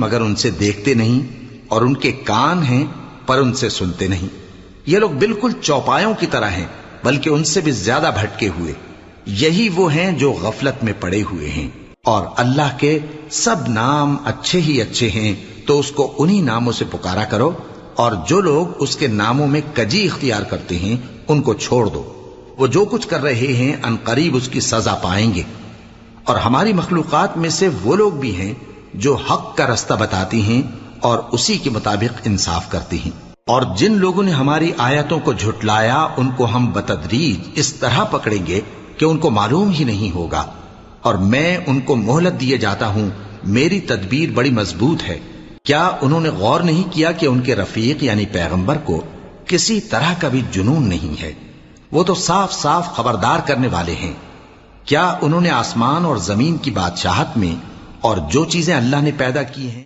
مگر ان سے دیکھتے نہیں، اور ان کے کان ہیں پر ان سے سنتے نہیں۔ یہ لوگ بالکل چوپایوں کی طرح ہیں، بلکہ ان سے بھی زیادہ بھٹکے ہوئے۔ یہی وہ ہیں جو غفلت میں پڑے ہوئے ہیں۔ اور اللہ کے سب نام اچھے ہی اچھے ہیں، تو اس کو انہی ناموں سے پکارا کرو، اور جو لوگ اس کے ناموں میں کجی اختیار کرتے ہیں ان کو چھوڑ دو۔ وہ جو کچھ کر رہے ہیں ان قریب اس کی سزا پائیں گے۔ اور ہماری مخلوقات میں سے وہ لوگ بھی ہیں جو حق کا رستہ بتاتی ہیں اور اسی کے مطابق انصاف کرتی ہیں۔ اور جن لوگوں نے ہماری آیتوں کو جھٹلایا ان کو ہم بتدریج اس طرح پکڑیں گے کہ ان کو معلوم ہی نہیں ہوگا، اور میں ان کو مہلت دیے جاتا ہوں، میری تدبیر بڑی مضبوط ہے۔ کیا انہوں نے غور نہیں کیا کہ ان کے رفیق یعنی پیغمبر کو کسی طرح کا بھی جنون نہیں ہے؟ وہ تو صاف صاف خبردار کرنے والے ہیں۔ کیا انہوں نے آسمان اور زمین کی بادشاہت میں اور جو چیزیں اللہ نے پیدا کی ہیں